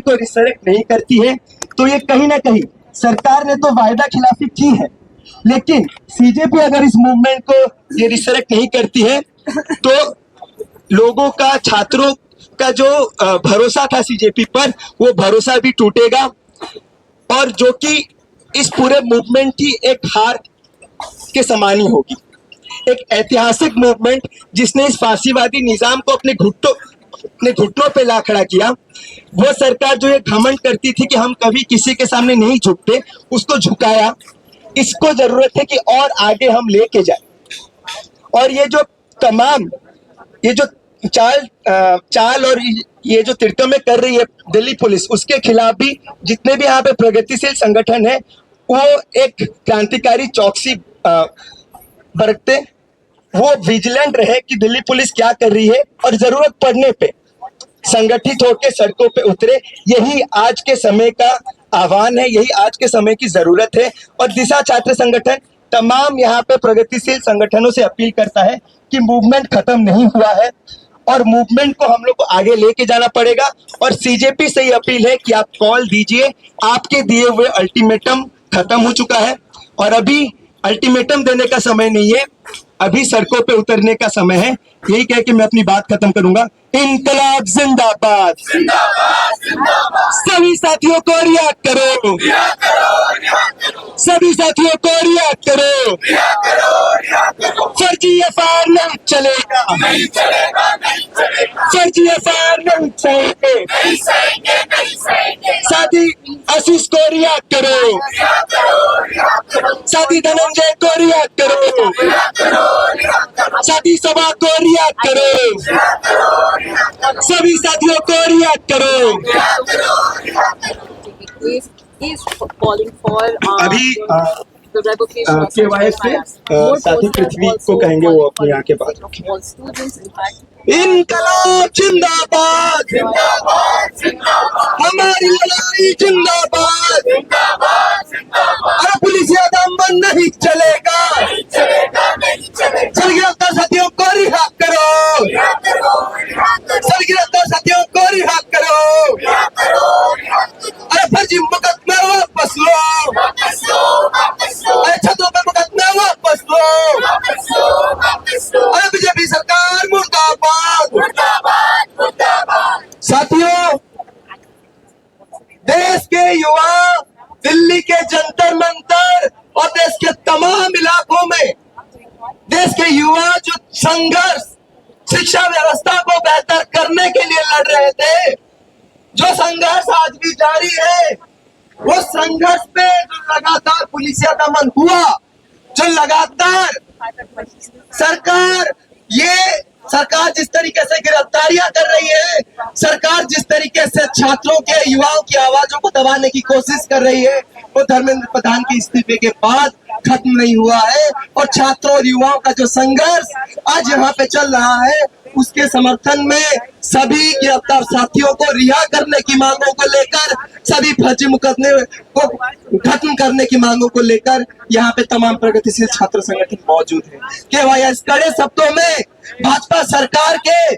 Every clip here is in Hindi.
को रिस्ट्रिक्ट नहीं करती है, तो ये कहीं ना कहीं सरकार ने तो वायदा खिलाफी की है, लेकिन सीजेपी अगर इस मूवमेंट को ये रिस्ट्रिक्ट नहीं करती है तो लोगों का, छात्रों का जो भरोसा था सीजेपी पर, वो भरोसा भी टूटेगा और जो कि इस पूरे मूवमेंट की एक हार के समान ही होगी। एक ऐतिहासिक मूवमेंट जिसने इस फांसीवादी निजाम को अपने घुटनों पे ला खड़ा किया, वो सरकार जो ये घमंड करती थी कि हम कभी किसी के सामने नहीं झुकते, उसको झुकाया। इसको जरूरत है कि और आगे हम लेके जाए। और ये जो तमाम ये जो चाल और ये जो तिरतमें कर रही है दिल्ली पुलिस, उसके खिलाफ भी जितने भी यहाँ पे प्रगतिशील संगठन है वो एक क्रांतिकारी चौकसी बरतते, वो विजिलेंट रहे कि दिल्ली पुलिस क्या कर रही है और जरूरत पड़ने पे संगठित होकर सड़कों पे उतरे। यही आज के समय का आह्वान है, यही आज के समय की जरूरत है। और दिशा छात्र संगठन तमाम यहाँ पे प्रगतिशील संगठनों से अपील करता है कि मूवमेंट खत्म नहीं हुआ है और मूवमेंट को हम लोग को आगे लेके जाना पड़ेगा। और सीजेपी से ही अपील है कि आप कॉल दीजिए, आपके दिए हुए अल्टीमेटम खत्म हो चुका है और अभी अल्टीमेटम देने का समय नहीं है, अभी सड़कों पे उतरने का समय है। यही कह के मैं अपनी बात खत्म करूंगा। इनकलाब जिंदाबाद, सभी साथियों को रिएक्ट करो, सभी साथियों को रिएक्ट करो। फर्जी एफआईआर नहीं चलेगा, फर्जी एफआईआर नहीं चाहिए। साथी आशीष को रिएक्ट करो, साथी धनंजय को रिएक्ट करो, साथी सभा को रिएक्ट करो, सभी साथियों को रिएक्ट करो। अभी KYS से साथी पृथ्वी को कहेंगे, वो अपनी आंखें बात रखें। इनकलाब जिंदाबाद, हमारी लड़ाई जिंदाबाद। अरे पुलिस दमन नहीं चलेगा, सभी गिरफ्तार साथियों को रिहा करो, सभी गिरफ्तार साथियों को रिहा करो। अरे फर्जी मुकदमा वापस लो, अरे छतों पे मुकदमा वापस लो। अरे बीजेपी सरकार मुर्दाबाद। साथियों, देश के युवा दिल्ली के जंतर मंतर और देश के तमाम इलाकों में, देश के युवा जो संघर्ष शिक्षा व्यवस्था को बेहतर करने के लिए लड़ रहे थे, जो संघर्ष आज भी जारी है, वो संघर्ष पे जो लगातार पुलिसिया दमन हुआ, जो लगातार सरकार जिस तरीके से गिरफ्तारियां कर रही है, सरकार जिस तरीके से छात्रों के, युवाओं की आवाजों को दबाने की कोशिश कर रही है, वो धर्मेंद्र प्रधान के इस्तीफे के बाद खत्म नहीं हुआ है। और छात्रों और युवाओं का जो संघर्ष आज यहाँ पे चल रहा है, उसके समर्थन में सभी गिरफ्तार साथियों को रिहा करने की मांगों को लेकर, सभी फर्जी मुकदमे को खत्म करने की मांगों को लेकर यहाँ पे तमाम प्रगतिशील छात्र संगठन मौजूद है। KYS कड़े शब्दों में भाजपा सरकार के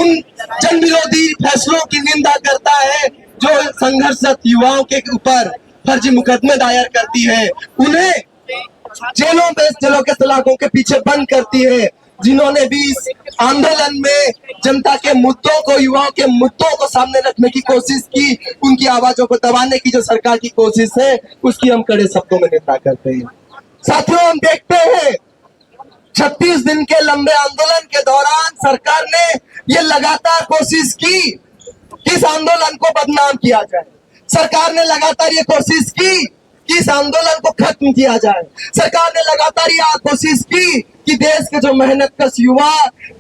उन जन विरोधी फैसलों की निंदा करता है जो संघर्षरत युवाओं के ऊपर फर्जी मुकदमे दायर करती है, उन्हें जेलों के सलाखों के पीछे बंद करती है, जिन्होंने भी इस आंदोलन में जनता के मुद्दों को, युवाओं के मुद्दों को सामने रखने की कोशिश की, उनकी आवाजों को दबाने की जो सरकार की कोशिश है, उसकी हम कड़े शब्दों में निंदा करते हैं। साथियों, हम देखते हैं 36 दिन के लंबे आंदोलन के दौरान सरकार ने ये लगातार कोशिश की कि इस आंदोलन को बदनाम किया जाए। सरकार ने लगातार ये कोशिश की कि इस आंदोलन को खत्म किया जाए। सरकार ने लगातार ये कोशिश की कि देश के जो मेहनत कश युवा,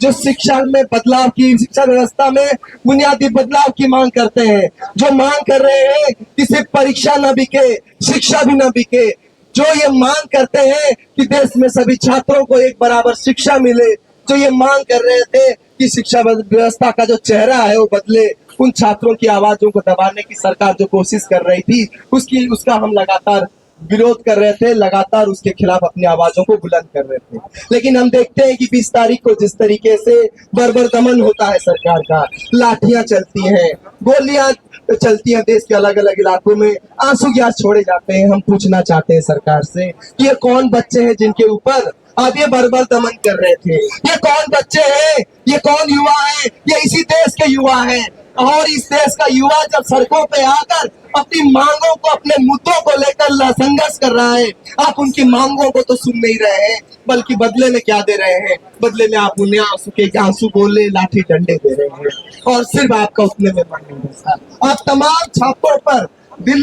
जो शिक्षा में बदलाव की, शिक्षा व्यवस्था में बुनियादी बदलाव की मांग करते हैं, जो मांग कर रहे हैं कि सिर्फ परीक्षा न बिके, शिक्षा भी न बिके, जो ये मांग करते हैं कि देश में सभी छात्रों को एक बराबर शिक्षा मिले, जो ये मांग कर रहे थे कि शिक्षा व्यवस्था का जो चेहरा है वो बदले, उन छात्रों की आवाजों को दबाने की सरकार जो कोशिश कर रही थी, उसका हम लगातार विरोध कर रहे थे, लगातार उसके खिलाफ अपनी आवाजों को बुलंद कर रहे थे। लेकिन हम देखते हैं कि 20 तारीख को जिस तरीके से बर्बर दमन होता है सरकार का, लाठियां चलती हैं, गोलियां तो चलती हैं देश के अलग अलग इलाकों में, आंसू गैस छोड़े जाते हैं। हम पूछना चाहते हैं सरकार से कि ये कौन बच्चे हैं जिनके ऊपर आप ये बर्बर दमन कर रहे थे? ये कौन बच्चे हैं? ये कौन युवा है? ये इसी देश के युवा हैं। और इस देश का युवा जब सड़कों पे आकर अपनी मांगों को, अपने मुद्दों को लेकर संघर्ष कर रहा है, आप उनकी मांगों को तो सुन नहीं रहे हैं, बल्कि बदले में क्या दे रहे हैं? बदले में आप उन्हें आंसू बोले, लाठी डंडे दे रहे हैं। और सिर्फ आपका उतने में मन नहीं है। आप तमाम छात्रों पर दिल्ली